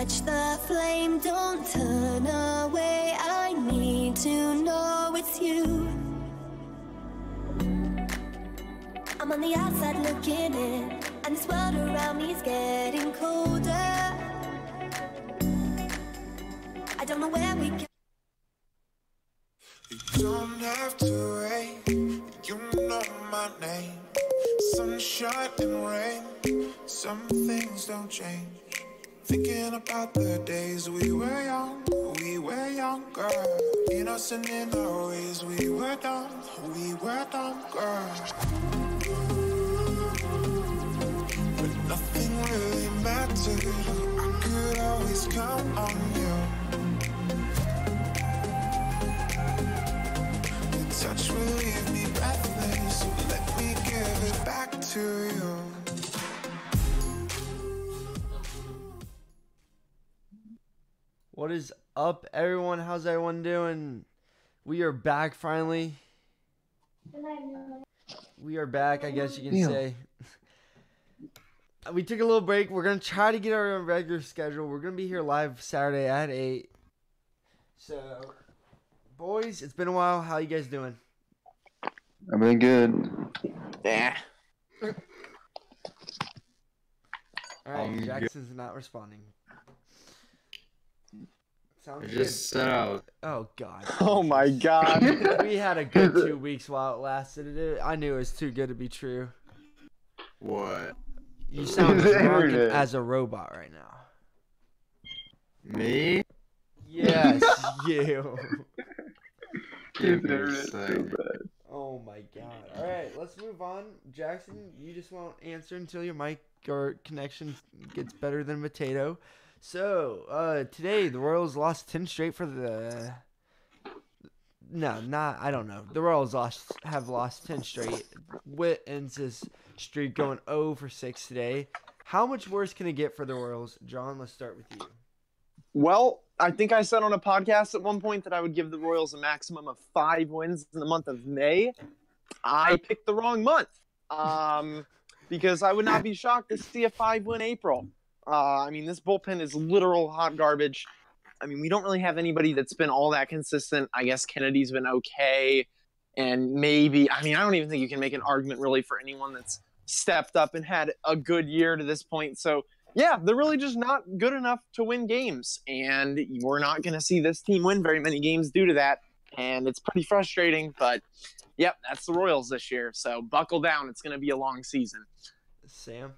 catch the flame, don't turn away. I need to know it's you. I'm on the outside looking in, and this world around me is getting colder. I don't know where we can. You don't have to wait, you know my name. Sunshine and rain, some things don't change. Thinking about the days we were younger. Innocent in our ways, we were dumb, girl. But nothing really mattered, I could always count on you. Your touch will leave me breathless, so let me give it back to you. What is up, everyone? How's everyone doing? We are back finally. We are back, I guess you can say. We took a little break. We're going to try to get our regular schedule. We're going to be here live Saturday at 8. So, boys, it's been a while. How you guys doing? I've been good. Yeah. All right, Jackson's not responding. Sounds good. Just set out. Oh, God. Oh, my God. We had a good 2 weeks while it lasted. I knew it was too good to be true. What? You sound drunk as a robot right now. Me? Yes, you. Give me a second. Oh my God. All right, let's move on. Jackson, you just won't answer until your mic or connection gets better than potato. So, today the Royals lost 10 straight for the... No, not, I don't know. The Royals have lost 10 straight. Witt ends his streak going 0 for 6 today. How much worse can it get for the Royals? John, let's start with you. Well, I think I said on a podcast at one point that I would give the Royals a maximum of 5 wins in the month of May. I picked the wrong month because I would not be shocked to see a 5-win April. I mean, this bullpen is literal hot garbage. I mean, we don't really have anybody that's been all that consistent. I guess Kennedy's been okay. And maybe, I mean, I don't even think you can make an argument really for anyone that's stepped up and had a good year to this point. So, yeah, they're really just not good enough to win games. And we're not going to see this team win very many games due to that. And it's pretty frustrating. But, yep, that's the Royals this year. So buckle down. It's going to be a long season. Sam?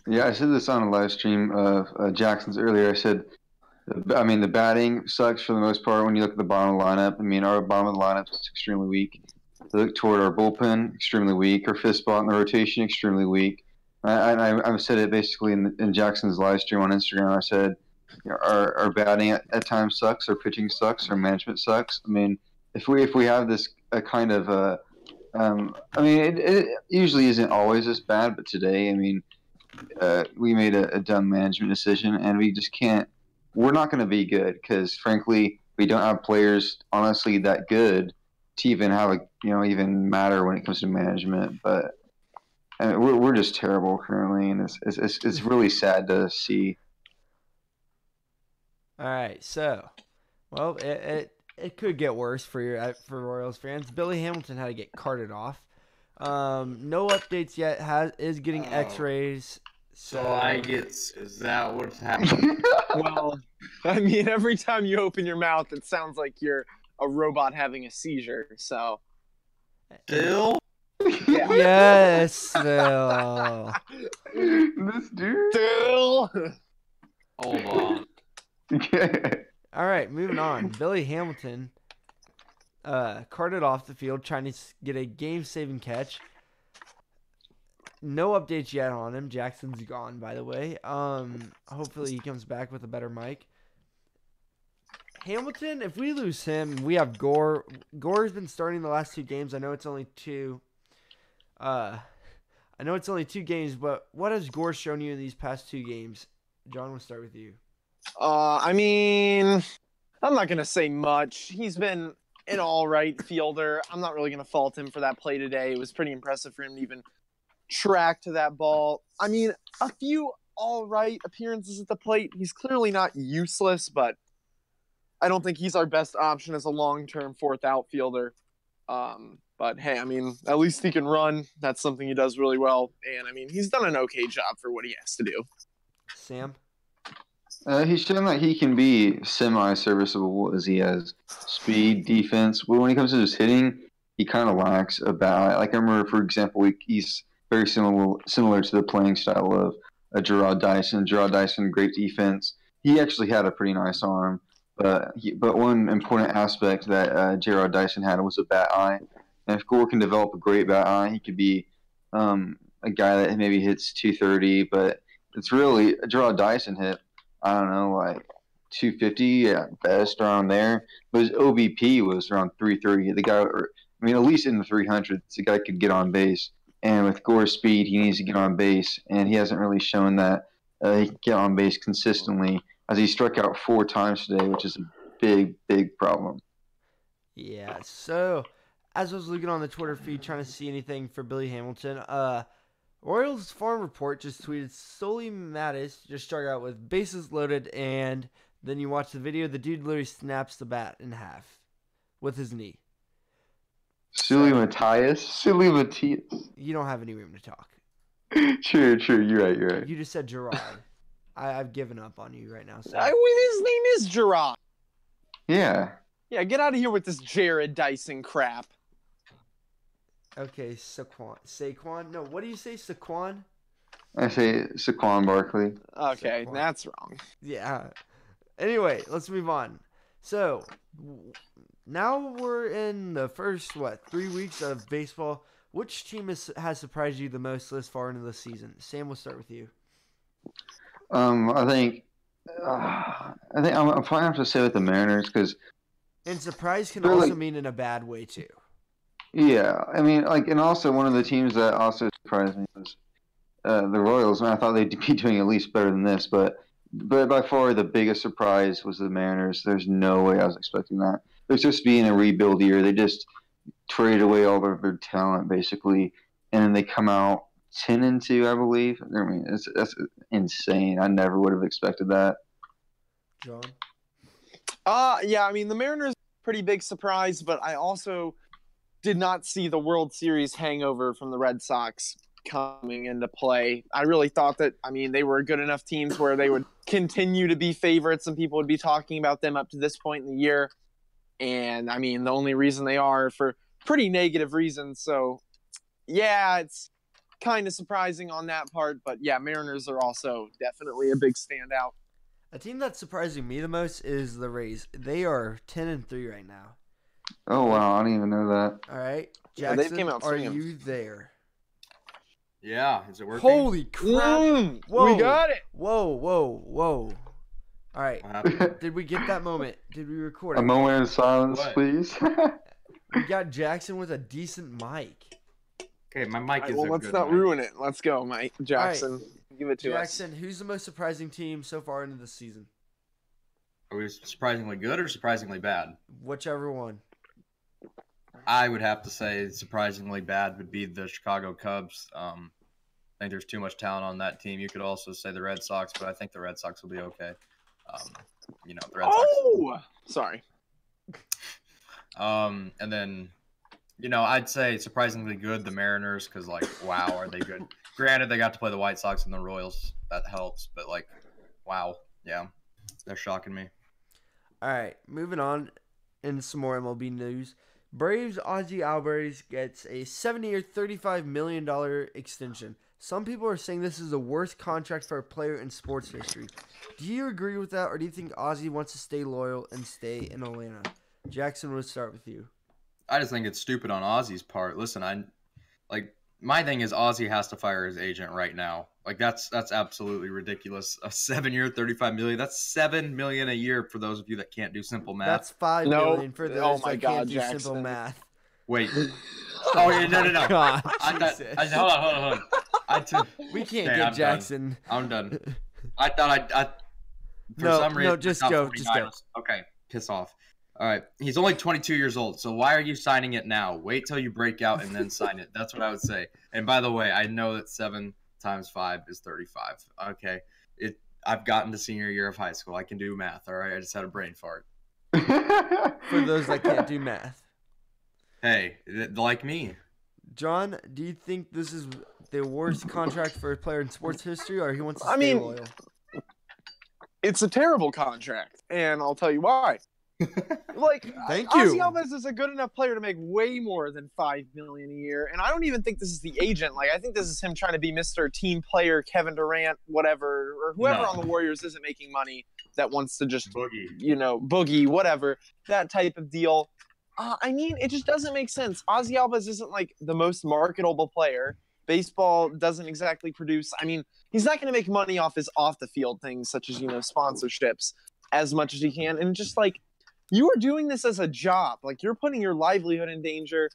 Yeah, I said this on a live stream of Jackson's earlier. I said, I mean, the batting sucks for the most part when you look at the bottom of the lineup. I mean, our bottom of the lineup is extremely weak. Look toward our bullpen, extremely weak. Our fifth spot in the rotation, extremely weak. I said it basically in Jackson's live stream on Instagram. I said, you know, our batting at times sucks, our pitching sucks, our management sucks. I mean, if we have this kind of I mean, it usually isn't always this bad, but today, I mean, we made a dumb management decision, and we just can't. We're not going to be good because, frankly, we don't have players honestly that good to even have even matter when it comes to management. But we're just terrible currently, and it's really sad to see. All right, so, well, it could get worse for Royals fans. Billy Hamilton had to get carted off. No updates yet. Is getting X-rays. So is that what's happening? Well, I mean, every time you open your mouth, it sounds like you're a robot having a seizure. So, Still? yeah. Yes, Phil. This dude. Still. Hold on. All right, moving on. Billy Hamilton carted off the field trying to get a game-saving catch. No updates yet on him. Jackson's gone, by the way. Hopefully he comes back with a better mic. Hamilton, if we lose him, we have Gore. Gore's been starting the last 2 games. I know it's only 2. I know it's only 2 games, but what has Gore shown you in these past 2 games? John, we'll start with you. I mean, I'm not going to say much. He's been an all right fielder. I'm not really going to fault him for that play today. It was pretty impressive for him to even track to that ball. I mean, a few all right appearances at the plate. He's clearly not useless, but I don't think he's our best option as a long-term fourth outfielder. But hey, I mean, at least he can run. That's something he does really well. And I mean, he's done an okay job for what he has to do. Sam? He's shown that he can be semi-serviceable as he has speed, defense. But when it comes to his hitting, he kind of lacks a bat. Like I remember, for example, he's very similar to the playing style of Gerard Dyson. Gerard Dyson, great defense. He actually had a pretty nice arm, but one important aspect that Gerard Dyson had was a bat eye. And if Gore can develop a great bat eye, he could be a guy that maybe hits 230. But it's really Gerard Dyson hit, I don't know, like 250 at best around there. But his OBP was around 330. The guy, I mean, at least in the 300s, the guy could get on base. And with Gore's speed, he needs to get on base, and he hasn't really shown that he can get on base consistently. As he struck out 4 times today, which is a big, big problem. Yeah. So, as I was looking on the Twitter feed trying to see anything for Billy Hamilton, Royals Farm Report just tweeted Sully Mattis just struck out with bases loaded, and then you watch the video, the dude literally snaps the bat in half with his knee. Sully Matthias? You don't have any room to talk. True. You're right. You just said Gerard. I've given up on you right now. So. His name is Gerard. Yeah. Yeah, get out of here with this Jared Dyson crap. Okay, Saquon? No, what do you say, Saquon? I say Saquon Barkley. Okay, Saquon. that's wrong. Yeah. Anyway, let's move on. So, now we're in the first, 3 weeks of baseball. Which team has surprised you the most this far into the season? Sam, we'll start with you. I think I'm probably have to say with the Mariners because. And surprise can also mean in a bad way too. Yeah, I mean, and also one of the teams that also surprised me was the Royals. And I thought they'd be doing at least better than this, but by far the biggest surprise was the Mariners. There's no way I was expecting that. They're supposed to be in a rebuild year. They just traded away all of their talent basically, and then they come out 10-2, I believe. I mean, that's insane. I never would have expected that. John? Yeah, I mean, the Mariners pretty big surprise, but I also did not see the World Series hangover from the Red Sox coming into play. I really thought that, I mean, they were good enough teams where they would continue to be favorites and people would be talking about them up to this point in the year. And, I mean, the only reason they are for pretty negative reasons. So, yeah, it's kind of surprising on that part. But, yeah, Mariners are also definitely a big standout. A team that's surprising me the most is the Rays. They are 10-3 right now. Oh, wow. I didn't even know that. All right. Yeah, Jackson, they came out are swinging. you there? Yeah, is it working? Holy crap. Whoa. We got it. Whoa. All right. What happened? Did we get that moment? Did we record it? A moment of silence, What? please. We got Jackson with a decent mic. Okay, my mic is Well, a let's good not mic. ruin it. Let's go, Mike. Jackson. Give it to us. Jackson, who's the most surprising team so far into the season? Are we surprisingly good or surprisingly bad? Whichever one. I would have to say surprisingly bad would be the Chicago Cubs. I think there's too much talent on that team. You could also say the Red Sox, but I think the Red Sox will be okay. The Red Sox. Oh! Sorry. And then, I'd say surprisingly good, the Mariners, because, wow, are they good? Granted, they got to play the White Sox and the Royals. That helps, but, wow, yeah, they're shocking me. All right, moving on in some more MLB news. Braves Ozzie Alvarez gets a 7-year, $35 million extension. Some people are saying this is the worst contract for a player in sports history. Do you agree with that, or do you think Ozzie wants to stay loyal and stay in Atlanta? Jackson, we'll start with you. I just think it's stupid on Ozzie's part. Listen, my thing is Ozzie has to fire his agent right now. That's absolutely ridiculous. A 7-year, $35 million. That's $7 million a year for those of you that can't do simple math. That's $5 million for those Oh my that God, can't do Jackson. simple math. Wait. Oh, yeah, no. God, Hold Jesus. on. We can't Okay, get I'm Jackson. I'm done. I thought for No, some reason. no, just I go, thought just go. 49ers Okay, piss off. All right. He's only 22 years old, so why are you signing it now? Wait till you break out and then sign it. That's what I would say. And by the way, I know that $7 times 5 is 35. Okay. I've gotten to senior year of high school. I can do math, all right? I just had a brain fart. For those that can't do math. Hey, like me. John, do you think this is the worst contract for a player in sports history, or he wants to I stay mean, loyal? It's a terrible contract, and I'll tell you why. Like, Thank Ozzy you. Alvarez is a good enough player to make way more than $5 million a year, and I don't even think this is the agent. Like, I think this is him trying to be Mr. Team Player, Kevin Durant, whatever, or whoever No. on the Warriors isn't making money that wants to just, Boogie. boogie, whatever, that type of deal. I mean, it just doesn't make sense. Ozzy Alvarez isn't like the most marketable player. Baseball doesn't exactly produce. I mean, he's not going to make money off his off the field things, such as sponsorships, as much as he can. And just like, you are doing this as a job. Like, you're putting your livelihood in danger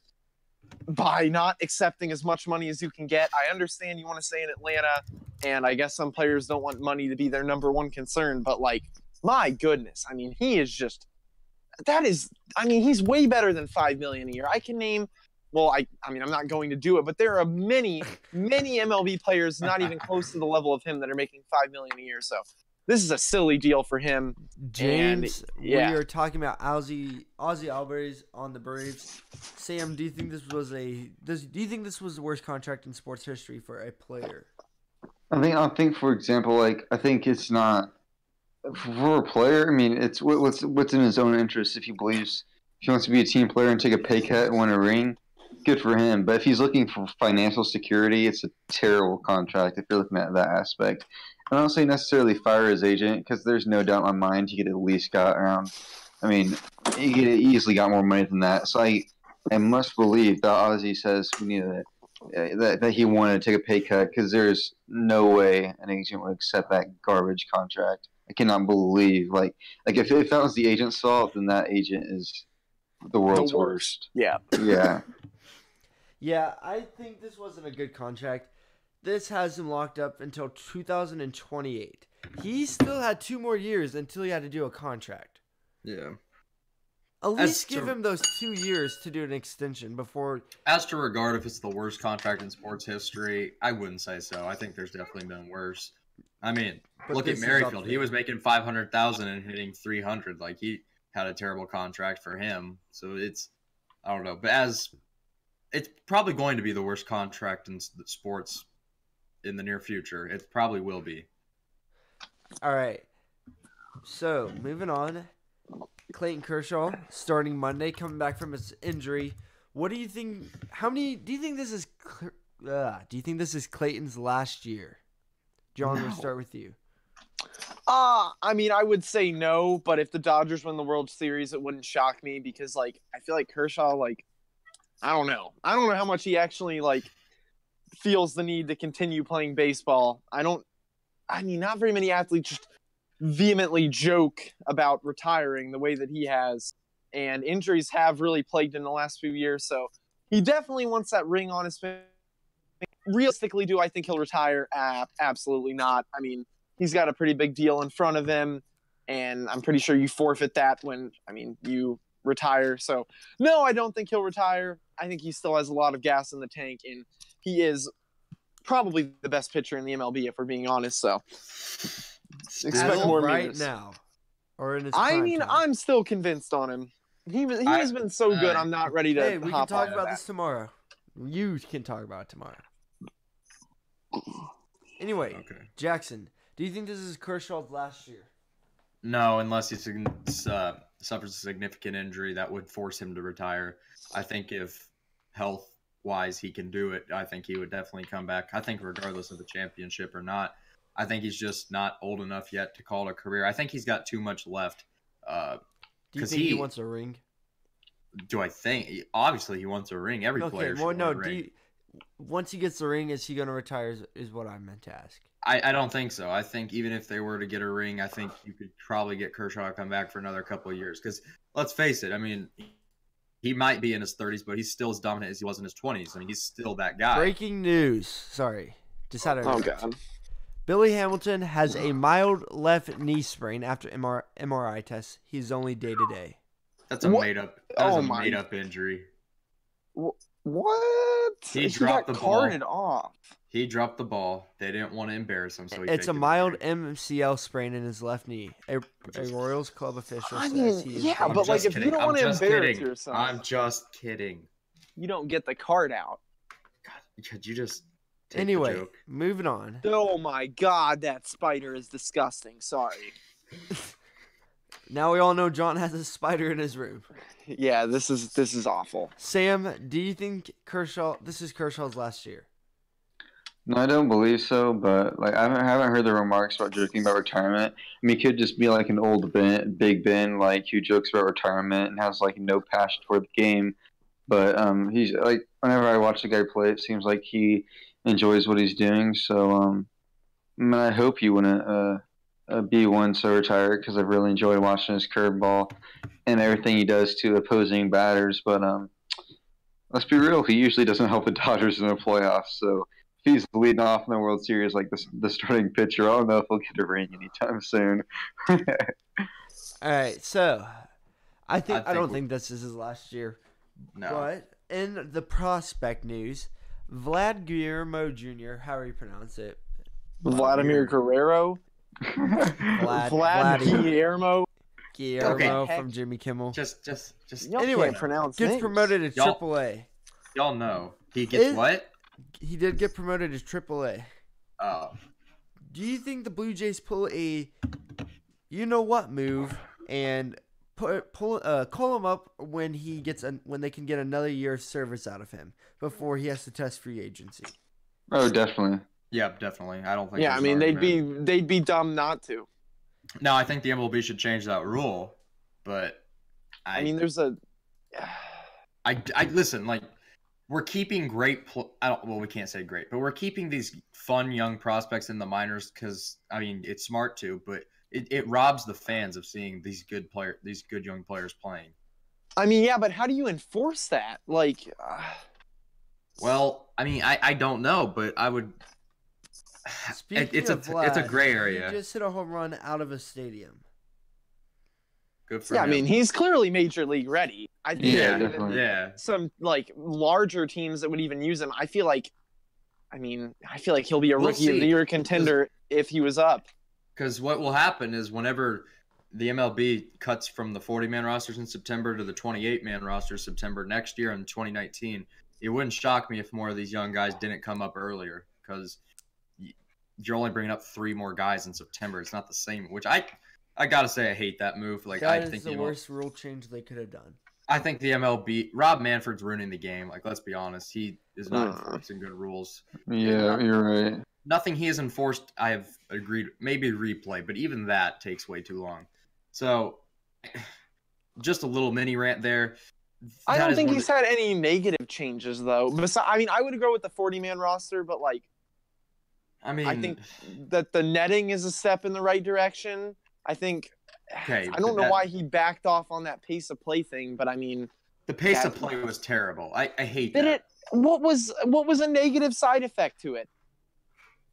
by not accepting as much money as you can get. I understand you want to stay in Atlanta, and I guess some players don't want money to be their number one concern. But like, my goodness, I mean, he is just. He's way better than $5 million a year. I can name. Well, I'm not going to do it, but there are many MLB players not even close to the level of him that are making $5 million a year. So this is a silly deal for him. James, And, yeah. we are talking about Ozzy Alvarez on the Braves. Sam, do you think this was the worst contract in sports history for a player? I think, for example, like I think it's not for a player. I mean, it's what's in his own interest. If he wants to be a team player and take a pay cut and win a ring, good for him. But if he's looking for financial security, it's a terrible contract if you're looking at that aspect. And I don't say necessarily fire his agent, because there's no doubt in my mind he could at least got around. I mean, he could have easily got more money than that. So I must believe that Ozzy says we need that he wanted to take a pay cut, because there's no way an agent would accept that garbage contract. I cannot believe like if that was the agent's fault, then that agent is the world's worst. Yeah. Yeah. Yeah, I think this wasn't a good contract. This has him locked up until 2028. He still had 2 more years until he had to do a contract. Yeah. At least give him those 2 years to do an extension before. As to regard if it's the worst contract in sports history, I wouldn't say so. I think there's definitely been worse. I mean, look at Merrifield. He was making $500,000 and hitting 300. Like, he had a terrible contract for him. So I don't know. But it's probably going to be the worst contract in sports in the near future. It probably will be. All right. So, moving on. Clayton Kershaw starting Monday, coming back from his injury. What do you think? Do you think this is? Do you think this is Clayton's last year? John, we'll start with you. I would say no, but if the Dodgers win the World Series, it wouldn't shock me, because like I feel like Kershaw, like I don't know how much he actually like feels the need to continue playing baseball. Not very many athletes just vehemently joke about retiring the way that he has, and injuries have really plagued him the last few years. So he definitely wants that ring on his finger. Realistically, do I think he'll retire? Absolutely not. I mean, he's got a pretty big deal in front of him, and I'm pretty sure you forfeit that when you retire. So no, I don't think he'll retire. I think he still has a lot of gas in the tank, and he is probably the best pitcher in the MLB, if we're being honest. So expect more right memes. now, or in his prime time. I'm still convinced on him. He has been so good. I'm not ready to. Hey, we can talk about that. this tomorrow. You can talk about it tomorrow. Anyway, Okay. Jackson, do you think this is Kershaw's last year? No, unless he suffers a significant injury that would force him to retire. I think if health-wise he can do it, I think he would definitely come back. I think regardless of the championship or not, I think he's just not old enough yet to call it a career. I think he's got too much left. Do you think he wants a ring? Do I think? Obviously, he wants a ring. Every player should want a ring. Once he gets the ring, is he going to retire is what I meant to ask. I don't think so. I think even if they were to get a ring, I think you could probably get Kershaw to come back for another couple of years. Because let's face it, I mean, he might be in his 30s, but he's still as dominant as he was in his 20s. I mean, he's still that guy. Breaking news. Sorry. Decided. Oh, God. Billy Hamilton has a mild left knee sprain after MRI test. He's only day-to-day. That's a made-up injury. What? He dropped got the ball. carted off. He dropped the ball. They didn't want to embarrass him, so he It's a faked it mild injury. MCL sprain in his left knee. A Royals club official I says mean, he is yeah, I'm but like just if you kidding. don't I'm want to just embarrass kidding. yourself, I'm just kidding. you don't get the card out. God, could you just take the Anyway, joke? moving on. Oh my god, that spider is disgusting. Sorry. Now we all know John has a spider in his room. Yeah, this is awful. Sam, do you think this is Kershaw's last year? No, I don't believe so. But like, I haven't heard the remarks about joking about retirement. I mean, he could just be like an old Big Ben, like who jokes about retirement and has like no passion for the game. But he's like, whenever I watch the guy play, it seems like he enjoys what he's doing. So I mean, I hope he wouldn't be one so retired because I've really enjoyed watching his curveball and everything he does to opposing batters. But let's be real, he usually doesn't help the Dodgers in the playoffs. So if he's leading off in the World Series like the starting pitcher, I don't know if he'll get a ring anytime soon. All right, so I don't we- think this is his last year. No. But in the prospect news, Vlad Guillermo Jr., how do you pronounce it? Vladimir Guerrero, Vlad Guillermo. Guillermo Okay. from Jimmy Kimmel. Just Y'all Anyway, can't pronounce Gets names. promoted to Y'all- AAA. y'all know he gets what? He did get promoted to AAA. Oh, Do you think the Blue Jays pull a you-know-what move and call him up when when they can get another year of service out of him before he has to test free agency? Oh, definitely. yeah, definitely. I don't think. Yeah, I there's mean an they'd argument. be dumb not to. No, I think the MLB should change that rule, but I mean, there's a. I listen. Like, we're keeping great. Well, we can't say great, but we're keeping these fun young prospects in the minors because I mean it's smart to, but it robs the fans of seeing these good young players playing. I mean, yeah, but how do you enforce that? Like, Well, I mean, I don't know, but I would. Speaking It's of a Vlad, gray area. He just hit a home run out of a stadium. Good for yeah, I him. mean, he's clearly major league ready. I think Yeah, even definitely. Yeah. some like larger teams that would even use him. I feel like he'll be a We'll rookie of see. the year contender if he was up. Because what will happen is whenever the MLB cuts from the 40-man rosters in September to the 28-man rosters September next year in 2019, it wouldn't shock me if more of these young guys didn't come up earlier because you're only bringing up 3 more guys in September. It's not the same, which I got to say I hate that move. Like That I is think the worst rule change they could have done. I think the MLB, Rob Manfred's ruining the game. Like, let's be honest. He is not enforcing good rules. Yeah, you're right. Nothing he has enforced, I have agreed, maybe replay, but even that takes way too long. So, just a little mini rant there. I That don't is think one he's of had any negative changes though. I mean, I would go with the 40-man roster, but like, I mean, I think that the netting is a step in the right direction. I think. Okay, I don't know that- why he backed off on that pace of play thing, but I mean, the pace of that- play was terrible. I hate did that. it? What was a negative side effect to it?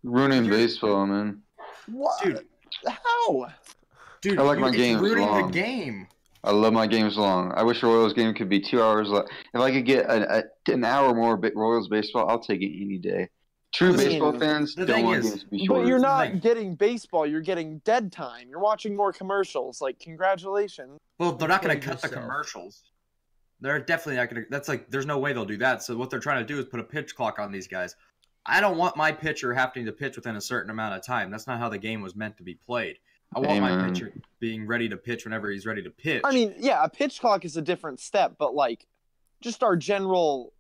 Ruining baseball, man. What? Dude. How? Dude, I like my it's games ruining long. the game. I love my games long. I wish a Royals game could be 2 hours long. If I could get an hour more Royals baseball, I'll take it any day. True I mean, baseball fans the don't thing want is- games to be But shorter. you're not Like- getting baseball. You're getting dead time. You're watching more commercials. Like, congratulations. Well, they're not going to Played cut the yourself. commercials. They're definitely not going to. That's like, there's no way they'll do that. So what they're trying to do is put a pitch clock on these guys. I don't want my pitcher having to pitch within a certain amount of time. That's not how the game was meant to be played. I want my Amen. pitcher being ready to pitch whenever he's ready to pitch. I mean, yeah, a pitch clock is a different step, but like, just our general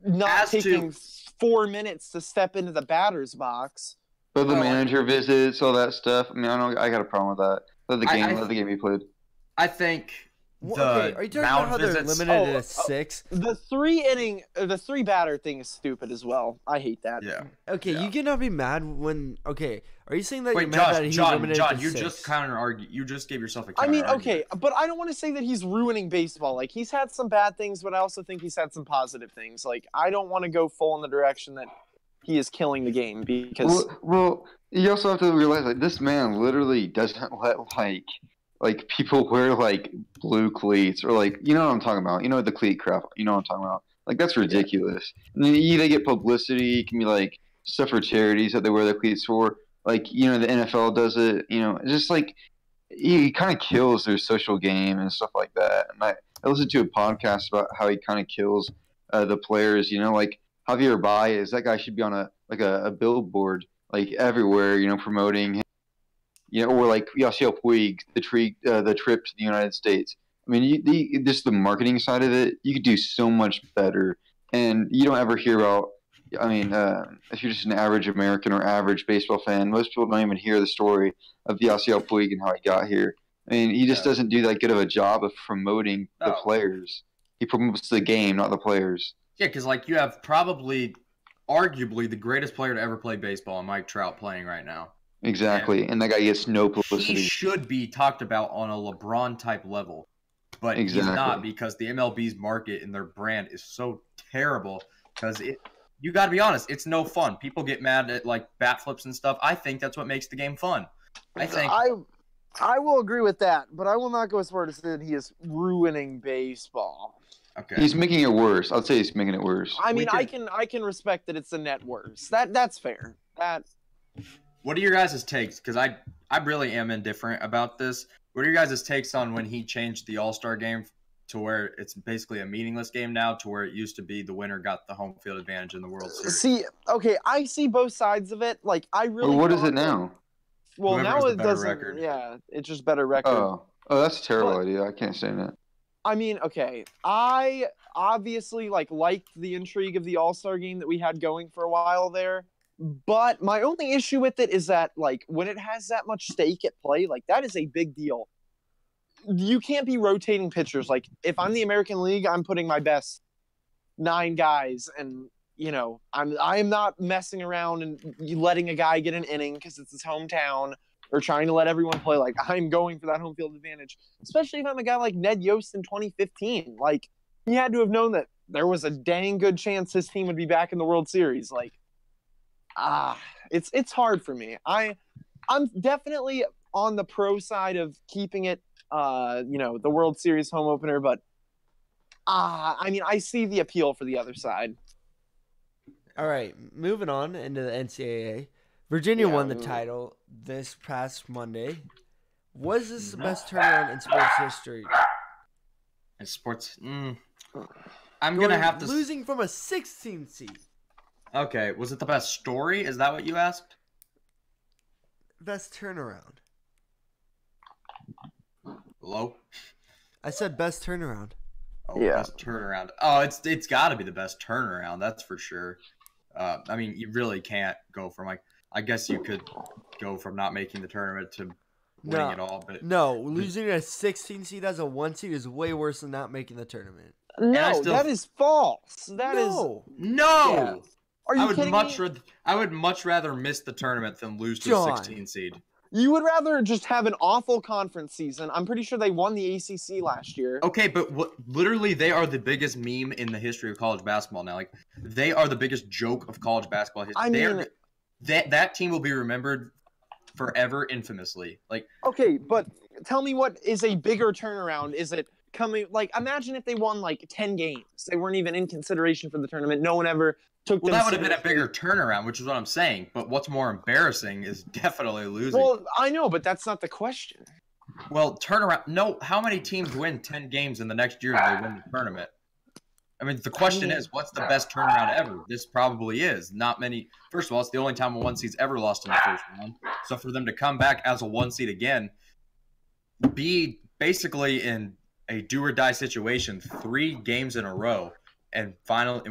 not As to- taking 4 minutes to step into the batter's box. But the Well, manager visits, all that stuff. I mean, I got a problem with that. Let the game, I- let the game be played. I think Well, the okay, are you talking about mound how they're visits- limited Oh, to 6? The 3 batter thing is stupid as well. I hate that. Yeah. Okay, Yeah. you cannot be mad when. Okay, are you saying that Wait, you're mad that Josh, he's John, limited John, to you 6? just counter argue. You just gave yourself a I counter. mean, okay, but I don't want to say that he's ruining baseball. Like, he's had some bad things, but I also think he's had some positive things. Like, I don't want to go full in the direction that he is killing the game because Well, you also have to realize like this man literally doesn't let like people wear like blue cleats or like you know what I'm talking about. You know the cleat crap. You know what I'm talking about. Like that's ridiculous. And then they get publicity. You can be like, stuff for charities that they wear their cleats for. Like, the NFL does it. It's just like he kind of kills their social game and stuff like that. And I listened to a podcast about how he kind of kills the players. Like Javier Baez, that guy should be on a billboard like everywhere. Promoting him. Or like Yasiel Puig, the trip to the United States. I mean, just the marketing side of it, you could do so much better. And you don't ever hear about. I mean, if you're just an average American or average baseball fan, most people don't even hear the story of Yasiel Puig and how he got here. I mean, he just doesn't do that good of a job of promoting the players. He promotes the game, not the players. Yeah, because like you have probably, arguably, the greatest player to ever play baseball, in Mike Trout, playing right now. Exactly, and that guy gets no publicity. He should be talked about on a LeBron-type level, but he's not, because the MLB's market and their brand is so terrible. Because you got to be honest, it's no fun. People get mad at like bat flips and stuff. I think that's what makes the game fun. I will agree with that, but I will not go as far as saying he is ruining baseball. Okay, he's making it worse. I'd say he's making it worse. I mean, I can respect that it's a net worse. That's fair. What are your guys' takes? Because I really am indifferent about this. What are your guys' takes on when he changed the All-Star game to where it's basically a meaningless game now, to where it used to be the winner got the home field advantage in the World Series? See, okay, I see both sides of it. Like, I really. Well, what is it now? Well, Whoever now has the it better doesn't. record. Yeah, it's just better record. Oh, that's a terrible idea. I can't say that. I mean, okay, I obviously liked the intrigue of the All-Star game that we had going for a while there. But my only issue with it is that, like, when it has that much stake at play, like, that is a big deal. You can't be rotating pitchers. Like, if I'm the American League, I'm putting my best 9 guys, and, I am not messing around and letting a guy get an inning because it's his hometown, or trying to let everyone play. Like, I'm going for that home field advantage, especially if I'm a guy like Ned Yost in 2015. Like, he had to have known that there was a dang good chance his team would be back in the World Series. Like, it's hard for me. I'm definitely on the pro side of keeping it, the World Series home opener, but I mean, I see the appeal for the other side. All right, moving on into the NCAA. Virginia won the title this past Monday. Was this the best turnaround in sports history? In sports, I'm gonna have to losing from a 16 seed. Okay, was it the best story? Is that what you asked? Best turnaround. Hello? I said best turnaround. Oh, yeah. Best turnaround. Oh, it's got to be the best turnaround. That's for sure. I mean, you really can't go from I guess you could go from not making the tournament to winning it all, but no, losing a 16 seed as a 1 seed is way worse than not making the tournament. No, that is false. No. Yeah. Are you kidding me? I would much rather miss the tournament than lose to a 16 seed. You would rather just have an awful conference season. I'm pretty sure they won the ACC last year. Okay, but literally they are the biggest meme in the history of college basketball now. Like, they are the biggest joke of college basketball history. I mean, that team will be remembered forever infamously. Like, okay, but tell me, what is a bigger turnaround? Is it coming, imagine if they won 10 games. They weren't even in consideration for the tournament. No one ever took them. Well, that would have been a bigger turnaround, which is what I'm saying. But what's more embarrassing is definitely losing. Well, I know, but that's not the question. Well, turnaround. No, how many teams win 10 games in the next year they win the tournament? I mean, the question is, what's the best turnaround ever? This probably is. Not many. First of all, it's the only time a 1 seed's ever lost in the first round. So for them to come back as a 1 seed again, be basically in a do or die situation 3 games in a row, and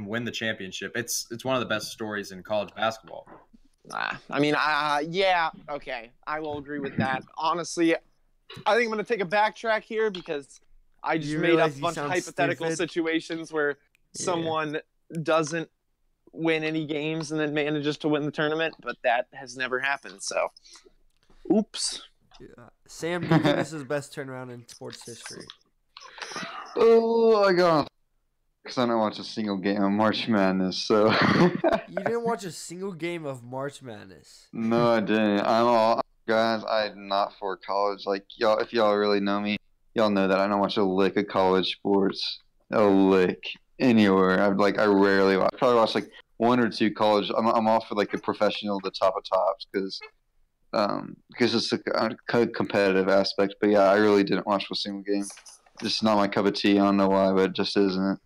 win the championship. It's one of the best stories in college basketball. I mean, yeah, okay, I will agree with that. Honestly, I think I'm going to take a backtrack here because I just made up a bunch of hypothetical situations where someone doesn't win any games and then manages to win the tournament, but that has never happened. So, oops. Yeah. Sam, do you think this is the best turnaround in sports history? Oh, I got. Because I don't watch a single game of March Madness, so. You didn't watch a single game of March Madness? No, I didn't. Guys, I'm not for college. Like, y'all, if y'all really know me, y'all know that I don't watch a lick of college sports. A lick. Anywhere. I rarely watch. I probably watch one or two college. I'm all for like the professional, the top of tops, because it's a competitive aspect. But yeah, I really didn't watch a single game. Just not my cup of tea. I don't know why, but it just isn't.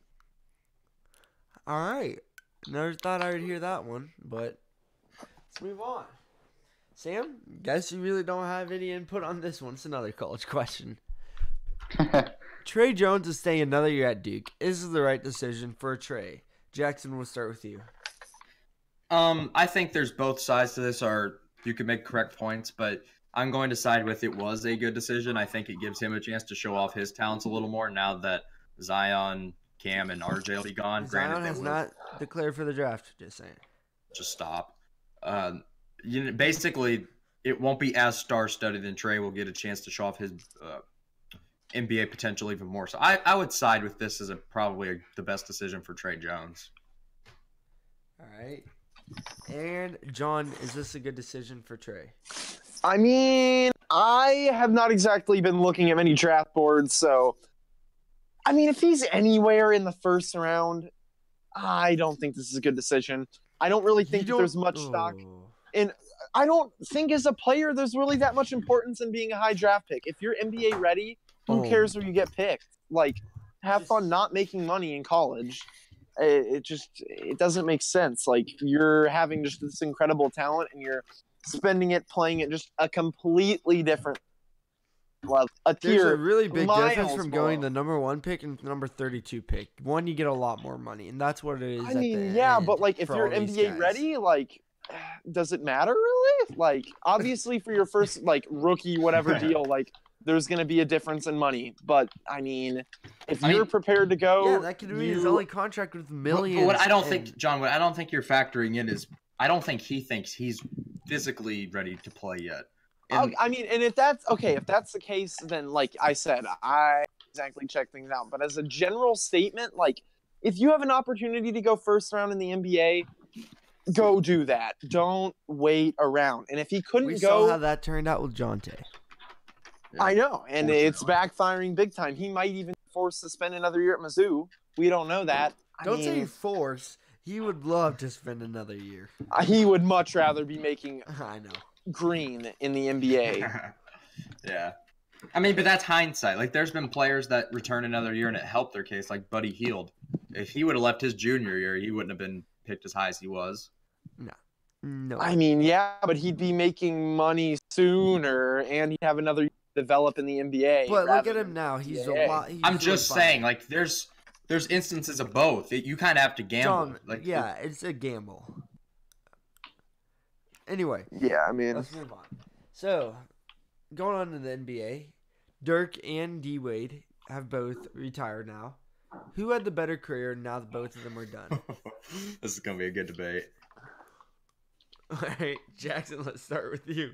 All right. Never thought I would hear that one, but let's move on. Sam, guess you really don't have any input on this one. It's another college question. Trey Jones is staying another year at Duke. Is this the right decision for Trey? Jackson, we'll start with you. I think there's both sides to this, or you could make correct points, but I'm going to side with it was a good decision. I think it gives him a chance to show off his talents a little more now that Zion, Cam, and RJ will be gone. Zion has not declared for the draft. Just saying. Just stop. Basically, it won't be as star-studded, and Trey will get a chance to show off his NBA potential even more. So I would side with this as probably the best decision for Trey Jones. All right. And John, is this a good decision for Trey? I mean, I have not exactly been looking at many draft boards, so I mean, if he's anywhere in the first round, I don't think this is a good decision. I don't really think that there's much stock. And I don't think as a player there's really that much importance in being a high draft pick. If you're NBA ready, who cares where you get picked? Like, have fun not making money in college. It doesn't make sense. Like, you're having just this incredible talent and you're spending it playing at just a completely different level. There's a really big difference from going the number 1 pick and number 32 pick. One, you get a lot more money, and that's what it is. I mean, yeah, but like if you're NBA ready, like, does it matter really? Like, obviously for your first like rookie whatever deal, like there's going to be a difference in money. But I mean, if you're prepared to go, yeah, that could be his only contract with millions. But what I don't think, John, what I don't think you're factoring in is I don't think he thinks he's physically ready to play yet. I mean, and if that's the case, then like I said, I exactly check things out. But as a general statement, like if you have an opportunity to go first round in the NBA, go do that. Don't wait around. And if he couldn't we go, saw how that turned out with Jonte. Yeah. I know, and it's backfiring big time. He might even be forced to spend another year at Mizzou. We don't know that. Don't say force. He would love to spend another year. He would much rather be making I know green in the NBA. Yeah. I mean, but that's hindsight. Like, there's been players that return another year and it helped their case, like Buddy Hield. If he would have left his junior year, he wouldn't have been picked as high as he was. No. I mean, yeah, but he'd be making money sooner, and he'd have another year to develop in the NBA. But look at him now. He's a lot. I'm just saying, like, there's instances of both. You kind of have to gamble. John, like, yeah, it's a gamble. Anyway. Yeah, I mean, let's move on. So, going on to the NBA, Dirk and D Wade have both retired now. Who had the better career now that both of them are done? This is gonna be a good debate. All right, Jackson, let's start with you.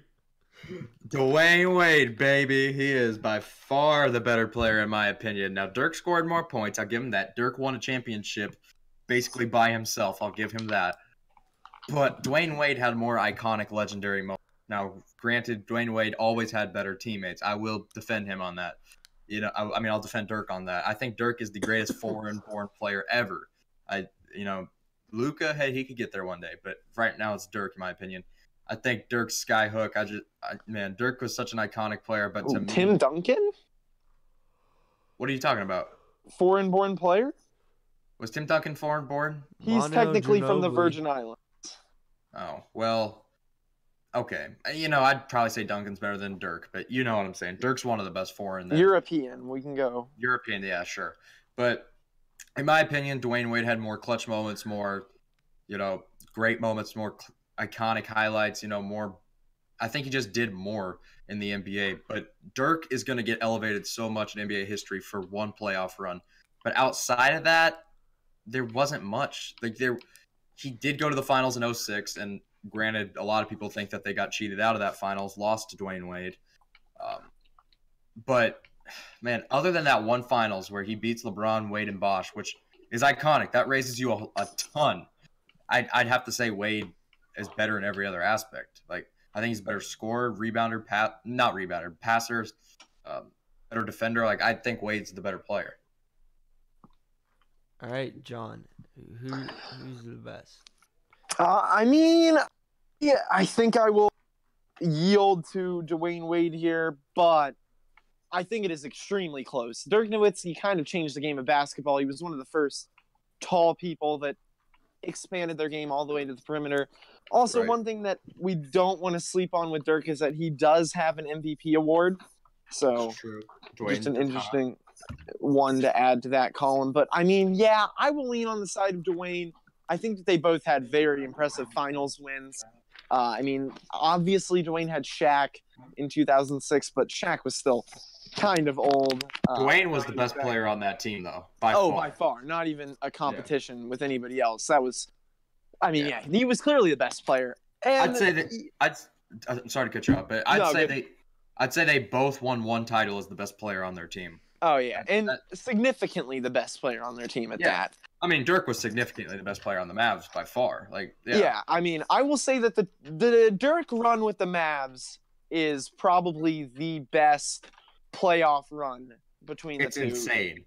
Dwayne Wade, baby. He is by far the better player in my opinion. Now, Dirk scored more points. I'll give him that. Dirk won a championship basically by himself. I'll give him that. But Dwayne Wade had more iconic, legendary moments. Now, granted, Dwayne Wade always had better teammates. I will defend him on that. I mean, I'll defend Dirk on that. I think Dirk is the greatest foreign-born player ever. Luka, hey, he could get there one day. But right now, it's Dirk, in my opinion. I think Dirk's skyhook. Dirk was such an iconic player. But to me, Tim Duncan? What are you talking about? Foreign-born player? Was Tim Duncan foreign-born? He's technically from the Virgin Islands. Oh, well, okay. I'd probably say Duncan's better than Dirk, but you know what I'm saying. Dirk's one of the best foreign. European, we can go. European, yeah, sure. But in my opinion, Dwayne Wade had more clutch moments, more, great moments, more iconic highlights, more. I think he just did more in the NBA. But Dirk is going to get elevated so much in NBA history for one playoff run. But outside of that, there wasn't much. He did go to the finals in 2006, and granted, a lot of people think that they got cheated out of that finals, lost to Dwayne Wade. But, man, other than that one finals where he beats LeBron, Wade, and Bosh, which is iconic, that raises you a ton. I'd have to say Wade is better in every other aspect. Like, I think he's a better scorer, rebounder, passer, better defender. Like, I think Wade's the better player. All right, John. Who's the best? I mean, yeah, I think I will yield to Dwayne Wade here, but I think it is extremely close. Dirk Nowitzki kind of changed the game of basketball. He was one of the first tall people that expanded their game all the way to the perimeter. Also, Right. one thing that we don't want to sleep on with Dirk is that he does have an MVP award. So True. just an Dwayne, interesting one to add to that column. But I mean, yeah, I will lean on the side of Dwayne. I think that they both had very impressive finals wins. I mean, obviously Dwayne had Shaq in 2006, but Shaq was still kind of old. Dwayne was the best player on that team, though. By far. Not even a competition with anybody else. That was, I mean, yeah, he was clearly the best player. And I'd say that I'm sorry to cut you off, but I'd say they both won one title as the best player on their team. Oh yeah, and significantly the best player on their team at that. I mean, Dirk was significantly the best player on the Mavs by far. I mean, I will say that the Dirk run with the Mavs is probably the best playoff run between the two. It's insane.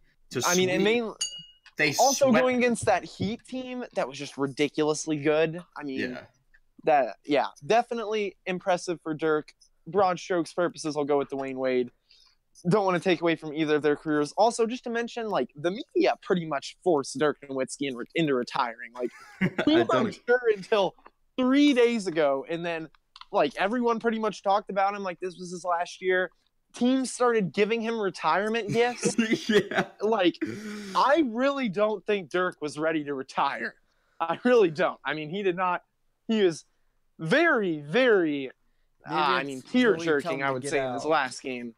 They also going against that Heat team that was just ridiculously good. I mean, definitely impressive for Dirk. Broad strokes purposes, I'll go with Dwayne Wade. Don't want to take away from either of their careers. Also, just to mention, like, the media pretty much forced Dirk Nowitzki into retiring. Like, we weren't sure until 3 days ago, and then, like, everyone pretty much talked about him like this was his last year. Teams started giving him retirement gifts. Like, I really don't think Dirk was ready to retire. I really don't. I mean, he did not. He was very, very, tear-jerking, I would say, in his last game.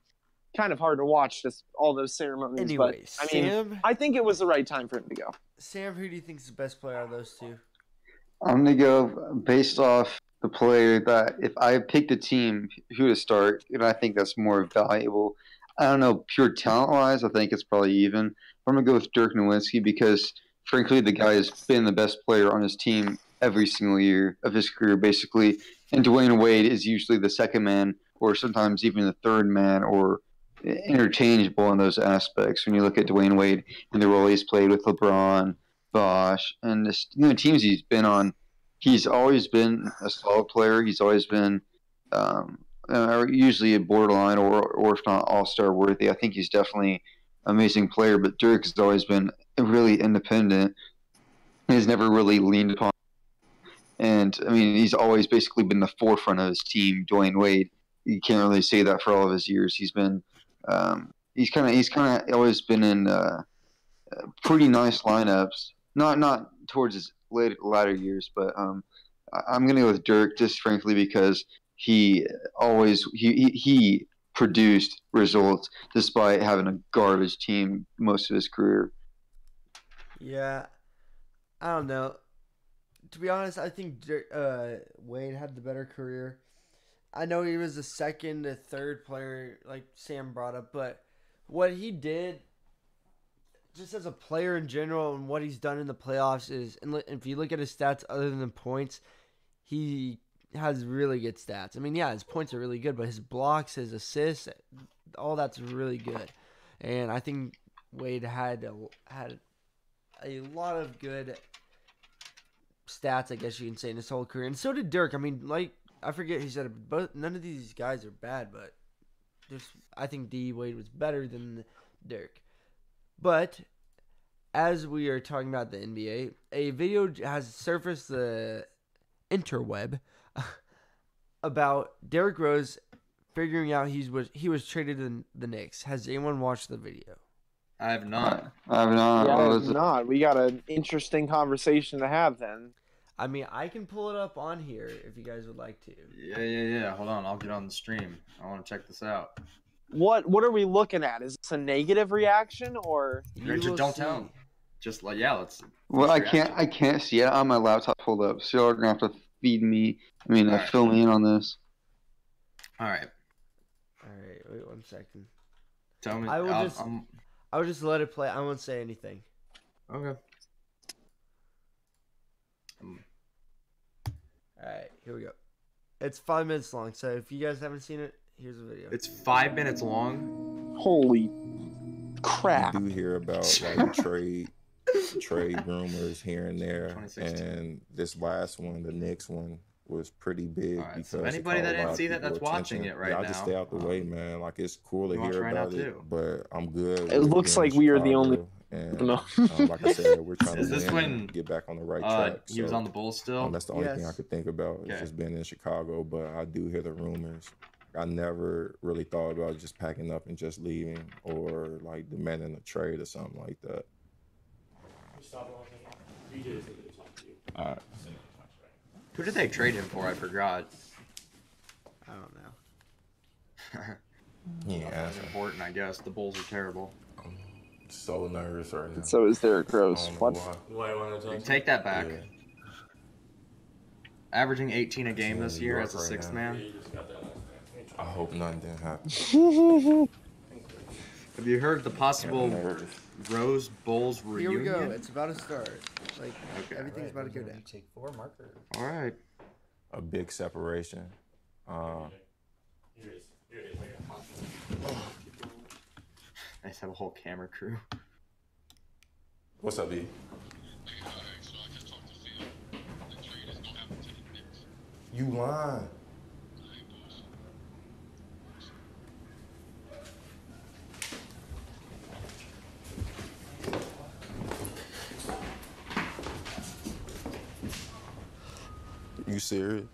Kind of hard to watch just all those ceremonies. Anyways, but I mean, I think it was the right time for him to go. Sam, who do you think is the best player out of those two? I'm gonna go based off the player that if I picked a team who to start, and I think that's more valuable. I don't know, pure talent wise, I think it's probably even. I'm gonna go with Dirk Nowitzki because frankly the guy has been the best player on his team every single year of his career, basically. And Dwayne Wade is usually the second man, or sometimes even the third man, or interchangeable in those aspects. When you look at Dwayne Wade and the role he's played with LeBron, Bosh, and just, teams he's been on, he's always been a solid player. He's always been usually a borderline or if not all-star worthy. I think he's definitely an amazing player, but Dirk has always been really independent. He's never really leaned upon. And, I mean, he's always basically been the forefront of his team, Dwayne Wade. You can't really say that for all of his years. He's been he's kind of always been in pretty nice lineups. Not towards his latter years, but I'm gonna go with Dirk just frankly because he produced results despite having a garbage team most of his career. Yeah, I don't know. To be honest, I think Wade had the better career. I know he was the second to third player, like Sam brought up, but what he did, just as a player in general, and what he's done in the playoffs is, and if you look at his stats other than points, he has really good stats. I mean, yeah, his points are really good, but his blocks, his assists, all that's really good. And I think Wade had a lot of good stats, I guess you can say, in his whole career. And so did Dirk. I mean, like, I forget he said it, but none of these guys are bad, but I think D. Wade was better than Dirk. But as we are talking about the NBA, a video has surfaced the interweb about Derrick Rose figuring out he was traded to the Knicks. Has anyone watched the video? I have not. I have not. Yeah, I have not. We got an interesting conversation to have then. I mean, I can pull it up on here if you guys would like to. Yeah. Hold on, I'll get on the stream. I want to check this out. What are we looking at? Is this a negative reaction or? Just don't tell him. Just like let's. Well, I can't see it on my laptop pulled up, so you're gonna have to feed me. Fill me in on this. All right. Wait 1 second. Tell me. I will just let it play. I won't say anything. Okay. Alright, here we go. It's 5 minutes long, so if you guys haven't seen it, here's a video. It's 5 minutes long. Holy crap. You do hear about like trade trade rumors here and there, 2016. and this last one, the Knicks one, was pretty big All right, because so it anybody caught that a didn't lot of see that, people that's watching attention. it right Yeah, I just stay now. out the way, man. Like, it's cool to You watch hear right now about it, too. but I'm good. It with looks being in like we are the only. Chicago, and No. like I said, we're trying Is to this win when and get back on the right track. he was So on the Bulls still? that's the only thing I Yes. could think about is Okay. just being in Chicago. But I do hear the rumors. I never really thought about just packing up and just leaving, or like demanding a trade or something like that. All right. Who did they trade him for? I forgot. I don't know. Yeah, That's important, I guess. The Bulls are terrible. so nervous right now. So is Derrick I Rose. don't know What? why. Take that back. Yeah. Averaging 18 a game Yeah, this New year York as a right sixth now. man. I hope nothing didn't happen. Have you heard the possible I'm nervous. Rose Bulls Here reunion? we go. It's about to start. Like Okay. everything's about to go down. Take 4 marker. All right. A big separation. I just have a whole camera crew. What's up, B? You lying. You serious?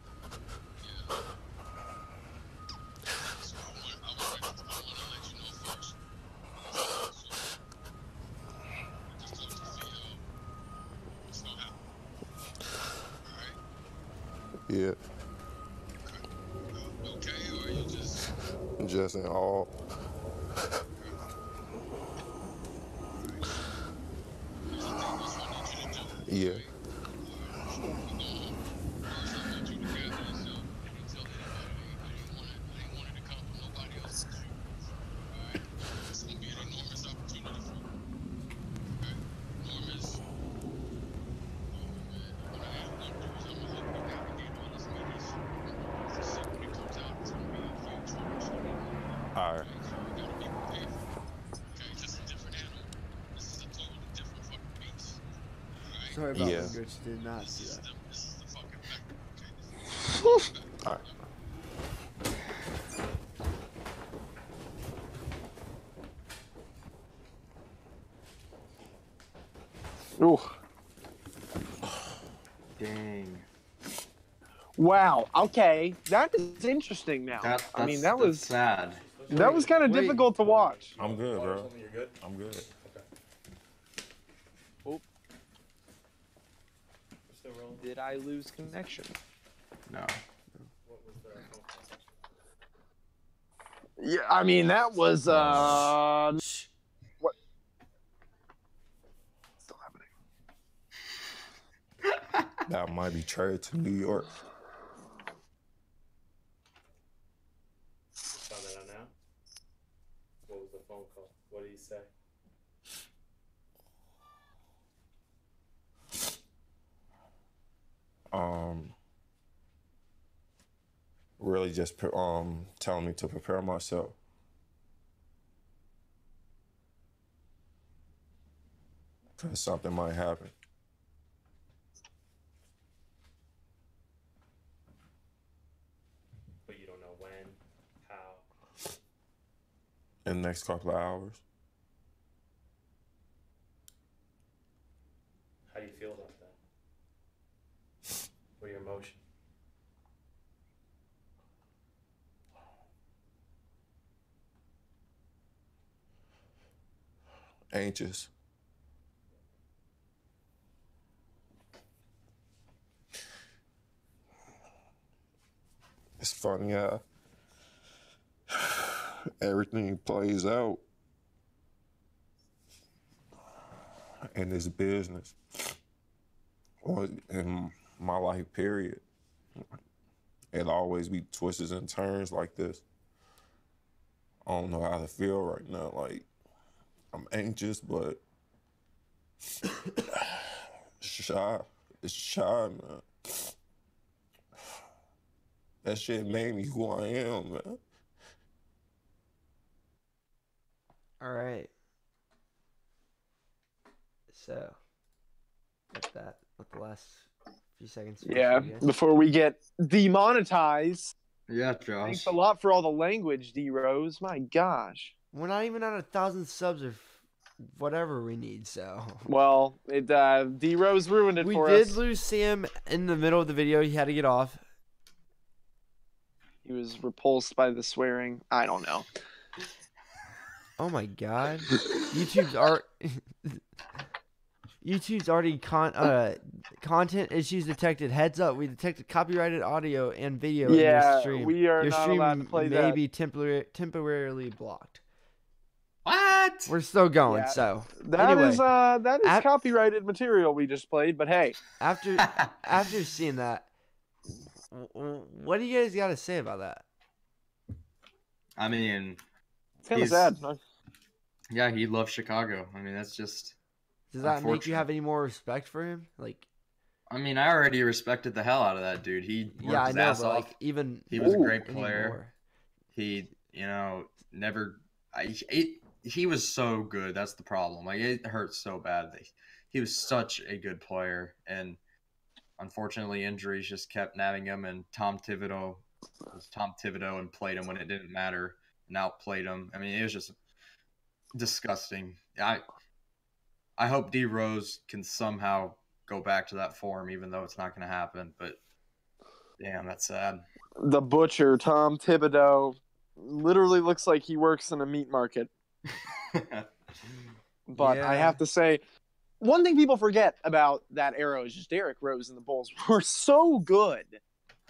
Yeah. Just in all. Yeah. All right. Sorry about Yeah. that. Rich did not see that. All right. Ooh. Dang. Wow. Okay, that is interesting. Now, I mean, that that's was sad. kind of Wait. difficult to watch. I'm good, bro. I'm good. Did I lose connection? No. Yeah, I mean that was what? Still happening. That might be traded to New York. Found that out now? What was the phone call? What did he say? Really just telling me to prepare myself. Because something might happen. But you don't know when, how. In the next couple of hours. How do you feel about that? What are your emotions? Anxious. It's funny how everything plays out in this business or in my life, period. It'll always be twists and turns like this. I don't know how to feel right now. Like, I'm anxious, but shy. It's shy, man. That shit made me who I am, man. All right. So, Got that with the last few seconds. Yeah, before we get demonetized. Yeah, Josh. Thanks a lot for all the language, D-Rose. My gosh. We're not even at 1,000 subs or whatever we need, so. Well, D-Rose ruined it for us. We did lose Sam in the middle of the video. He had to get off. He was repulsed by the swearing. I don't know. Oh my god. YouTube's already content issues detected. Heads up, we detected copyrighted audio and video in your stream. We are your not stream allowed to play may that. be temporarily blocked. What? We're still going, Yeah, so That is anyway, copyrighted material we just played, but hey. after seeing that, what do you guys got to say about that? I mean, It's kind of sad. yeah, he loves Chicago. I mean, that's just. Does that make you have any more respect for him? Like, I mean, I already respected the hell out of that dude. He worked his ass off. Like, even he was a great player. Anymore. He, never. He was so good. That's the problem. Like, it hurts so bad. He was such a good player, and unfortunately, injuries just kept nabbing him. And Tom Thibodeau and played him when it didn't matter, and outplayed him. I mean, it was just disgusting. I hope D Rose can somehow go back to that form, even though it's not going to happen. But damn, that's sad. The butcher, Tom Thibodeau, literally looks like he works in a meat market. But Yeah. I have to say, one thing people forget about that era is just Derrick Rose and the Bulls were so good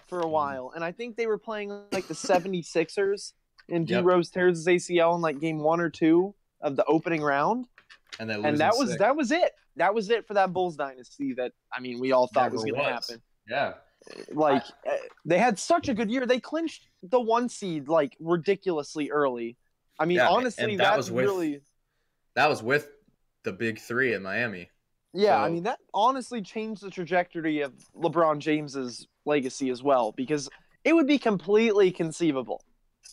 for a while. And I think they were playing like the 76ers, and D Rose tears his ACL in like game 1 or 2 of the opening round. And that was it. That was it for that Bulls dynasty that, I mean, we all thought was going to happen. Yeah. Like, they had such a good year. They clinched the 1 seed like ridiculously early. I mean, honestly, that was really. That was with the big 3 in Miami. Yeah, I mean, that honestly changed the trajectory of LeBron James's legacy as well, because it would be completely conceivable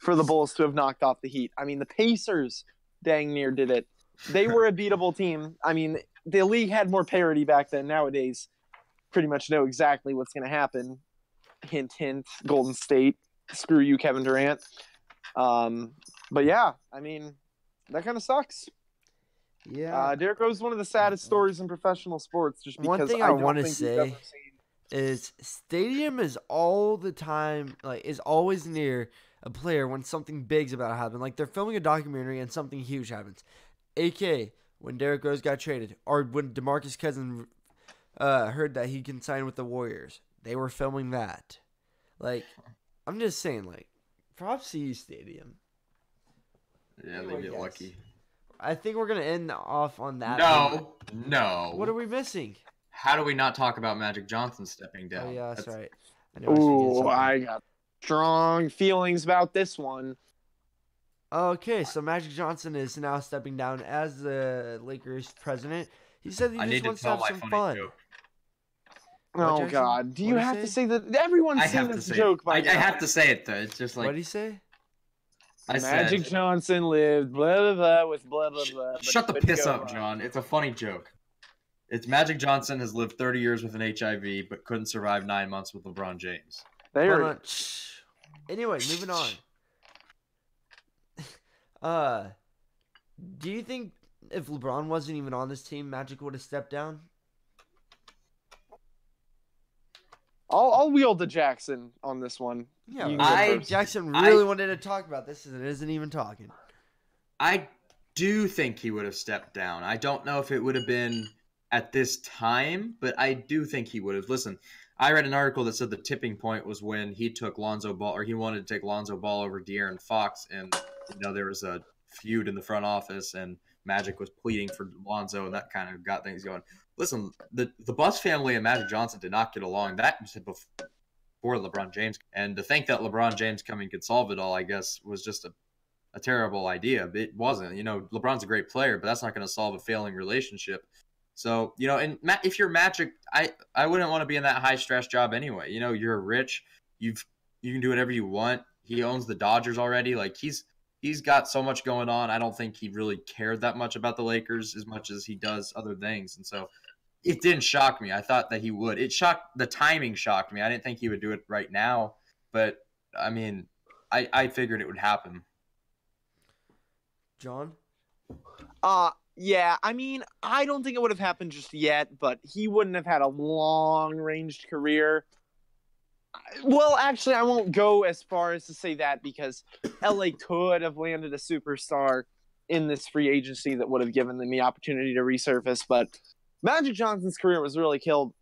for the Bulls to have knocked off the Heat. I mean, the Pacers dang near did it. They were a beatable team. I mean, the league had more parity back then. Nowadays, pretty much know exactly what's going to happen. Hint, hint, Golden State. Screw you, Kevin Durant. But yeah, I mean, that kind of sucks. Yeah. Derrick Rose is one of the saddest stories in professional sports. Just because one thing I want to say is Stadium is all the time, like, is always near a player when something big's about to happen. Like, they're filming a documentary and something huge happens. AK, when Derrick Rose got traded, or when DeMarcus Cousins heard that he can sign with the Warriors, they were filming that. Like, I'm just saying, like, props to you, Stadium. Yeah, they get lucky. I think we're going to end off on that. No. What are we missing? How do we not talk about Magic Johnson stepping down? Oh, yeah, that's right. I got strong feelings about this one. Okay, so Magic Johnson is now stepping down as the Lakers president. He said he just wants to have some fun. Joke. Oh, God. Do you have to say that? Everyone's seen this joke by now. I have to say it, though. It's just like... What did he say? Magic Johnson lived blah, blah, blah, with blah, blah, blah. Shut the piss up, John. It's a funny joke. It's Magic Johnson has lived 30 years with an HIV, but couldn't survive 9 months with LeBron James. Anyway, moving on. Do you think if LeBron wasn't even on this team, Magic would have stepped down? I'll wield to Jackson on this one. Yeah, Jackson really wanted to talk about this, and it isn't even talking. I do think he would have stepped down. I don't know if it would have been at this time, but I do think he would have. Listen, I read an article that said the tipping point was when he took Lonzo Ball, or he wanted to take Lonzo Ball over De'Aaron Fox, and there was a feud in the front office, and Magic was pleading for Lonzo, and that kind of got things going. Listen, the Buss family and Magic Johnson did not get along. That was before LeBron James, and to think that LeBron James coming could solve it all, I guess, was just a terrible idea. But it wasn't. LeBron's a great player, but that's not going to solve a failing relationship. So, and if you're Magic, I wouldn't want to be in that high stress job anyway. You're rich. You can do whatever you want. He owns the Dodgers already. Like, he's got so much going on. I don't think he really cared that much about the Lakers as much as he does other things. And so It didn't shock me. I thought that he would. The timing shocked me. I didn't think he would do it right now, but I mean, I figured it would happen. John? Yeah, I mean, I don't think it would have happened just yet, but he wouldn't have had a long-ranged career. Well, actually, I won't go as far as to say that because LA could have landed a superstar in this free agency that would have given them the opportunity to resurface, but Magic Johnson's career was really killed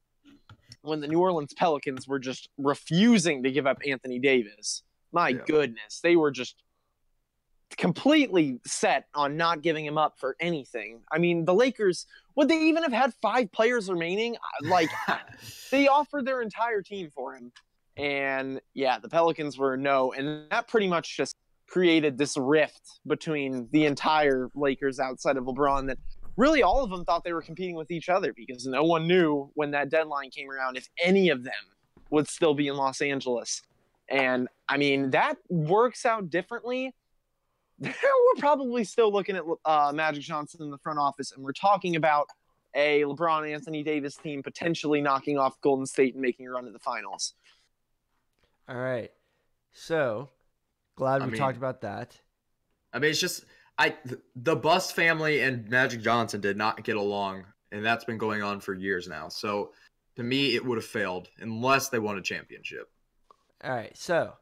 when the New Orleans Pelicans were just refusing to give up Anthony Davis. My goodness, they were just completely set on not giving him up for anything. I mean, the Lakers, would they even have had 5 players remaining? Like, they offered their entire team for him. And yeah, the Pelicans were no. And that pretty much just created this rift between the entire Lakers outside of LeBron that really all of them thought they were competing with each other because no one knew when that deadline came around if any of them would still be in Los Angeles. And I mean, that works out differently. We're probably still looking at Magic Johnson in the front office, and we're talking about a LeBron Anthony Davis team potentially knocking off Golden State and making a run to the finals. All right. So, glad we talked about that. I mean, it's just the Buss family and Magic Johnson did not get along, and that's been going on for years now. So, to me, it would have failed unless they won a championship. All right. So,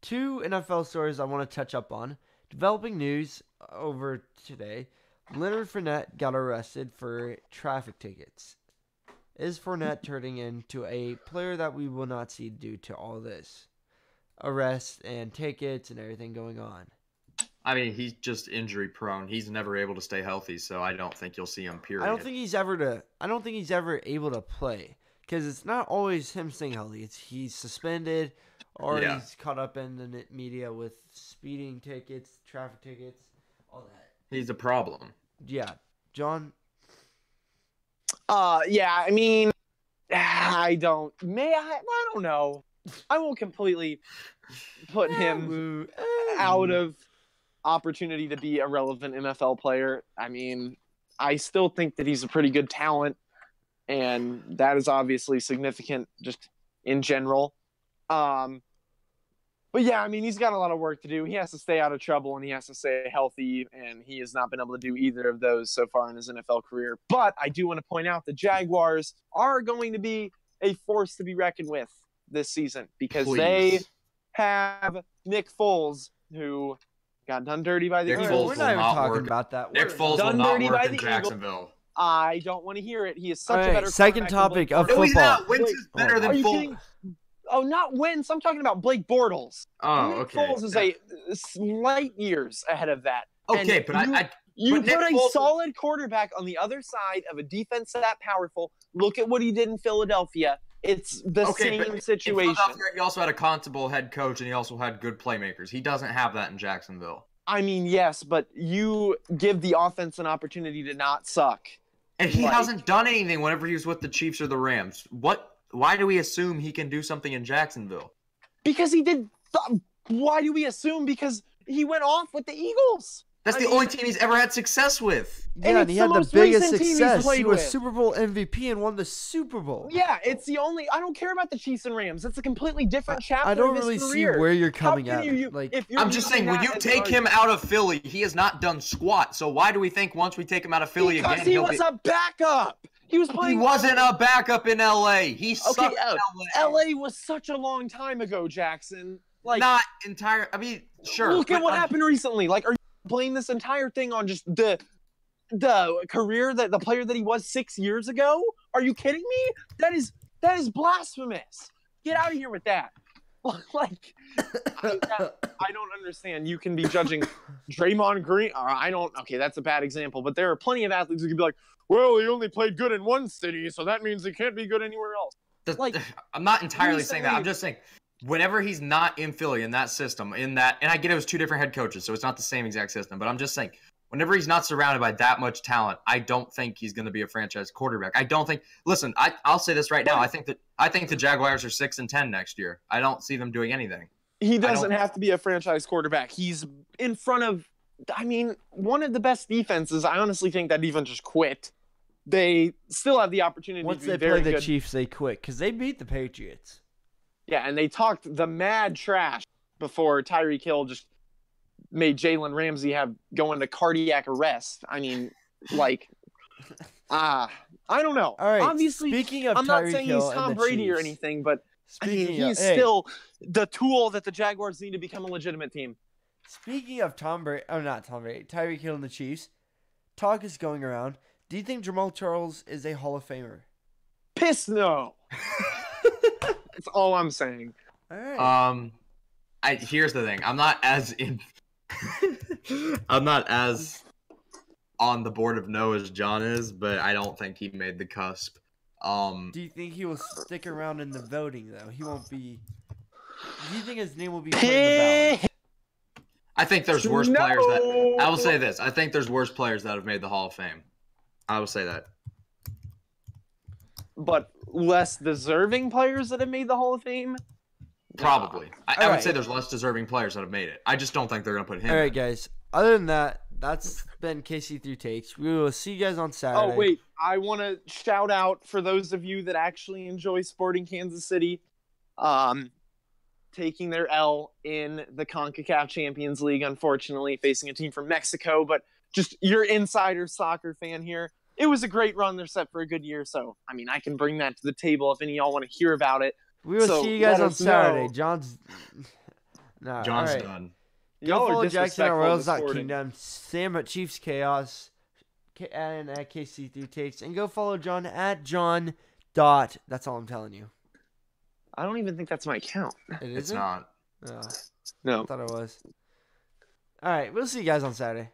2 NFL stories I want to touch up on. Developing news over today. Leonard Fournette got arrested for traffic tickets. Is Fournette turning into a player that we will not see due to all this arrests and tickets and everything going on? I mean, he's just injury prone. He's never able to stay healthy, so I don't think you'll see him. Period. I don't think he's ever able to play because it's not always him staying healthy. He's suspended or he's caught up in the media with speeding tickets, traffic tickets, all that. He's a problem. Yeah, John. Yeah, I mean, I don't know. I won't completely put him out of opportunity to be a relevant NFL player. I mean, I still think that he's a pretty good talent, and that is obviously significant just in general. But yeah, I mean, he's got a lot of work to do. He has to stay out of trouble and he has to stay healthy, and he has not been able to do either of those so far in his NFL career. But I do want to point out the Jaguars are going to be a force to be reckoned with this season because they have Nick Foles, who got done dirty by the Eagles. We're not even talking about that. Nick Foles will not work in Jacksonville. I don't want to hear it. He is such a better second topic of football. No, he's not. Wentz is better than Foles. Oh, not Wentz. I'm talking about Blake Bortles. Oh, Nick okay. Foles is a light years ahead of that. Okay, and you put a solid quarterback on the other side of a defense that powerful. Look at what he did in Philadelphia. It's the same situation. He also had a constable head coach, and he also had good playmakers. He doesn't have that in Jacksonville. I mean, yes, but you give the offense an opportunity to not suck. And he hasn't done anything whenever he was with the Chiefs or the Rams. Why do we assume he can do something in Jacksonville? Because he did. Why do we assume? Because he went off with the Eagles. That's the only team he's ever had success with. Yeah, and he had the biggest success. He was Super Bowl MVP and won the Super Bowl. Yeah, it's the only. I don't care about the Chiefs and Rams. It's a completely different chapter. I don't of his really career. see where you're coming at. I'm just saying, when you take him out of Philly, he has not done squat. So why do we think once we take him out of Philly because he was a backup. He was playing. He wasn't a backup in LA. He sucked in LA. LA was such a long time ago, Jackson. Like, not entire. I mean, sure. Look at what happened recently. Like, are you playing this entire thing on just the career that the player that he was 6 years ago? Are you kidding me? That is blasphemous. Get out of here with that. Like, I don't understand. You can be judging Draymond Green. Okay, that's a bad example, but there are plenty of athletes who can be like, well, he only played good in one city, so that means he can't be good anywhere else. I'm not entirely saying that. I'm just saying, whenever he's not in Philly, in that system, and I get it was 2 different head coaches, so it's not the same exact system, but I'm just saying, whenever he's not surrounded by that much talent, I don't think he's going to be a franchise quarterback. I don't think. Listen, I'll say this right now. I think the Jaguars are 6-10 next year. I don't see them doing anything. He doesn't have to be a franchise quarterback. He's in front of, one of the best defenses. I honestly think that defense just quit. they still have the opportunity Once to be they very play the good. Chiefs, they quit because they beat the Patriots. Yeah, and they talked the mad trash before Tyreek Hill just made Jalen Ramsey go into cardiac arrest. I mean, like, I don't know. All right. Obviously, Speaking of I'm not Tyreek saying Hill he's Tom and the Brady or Chiefs. anything, but I mean, Speaking of, he's hey, still the tool that the Jaguars need to become a legitimate team. Speaking of Tom Brady, not Tom Brady, Tyreek Hill and the Chiefs, talk is going around. Do you think Jamal Charles is a Hall of Famer? Piss no. That's all I'm saying. All right. Here's the thing. I'm not as on the board of no as John is, but I don't think he made the cusp. Do you think he will stick around in the voting though? He won't be. Do you think his name will be put in the ballot? I think there's worse players that. I will say this. I think there's worse players that have made the Hall of Fame. I will say that. But less deserving players that have made the Hall of Fame? Probably. I would right. say there's less deserving players that have made it. I just don't think they're going to put him All right, in. guys. Other than that, that's been KC3 Takes. We will see you guys on Saturday. Oh, wait. I want to shout out for those of you that actually enjoy sporting Kansas City, taking their L in the CONCACAF Champions League, unfortunately, facing a team from Mexico. But just your insider soccer fan here. It was a great run. They're set for a good year. So, I mean, I can bring that to the table if any of y'all want to hear about it. We will see you guys on Saturday. John's John's right. done. Y'all follow Jackson at disrespectful Royals.Kingdom, Sam at Chiefs Chaos, and at KC3 Takes, and go follow John at John. That's all I'm telling you. I don't even think that's my account. It It's isn't? not. Oh, No. I thought it was. All right, we'll see you guys on Saturday.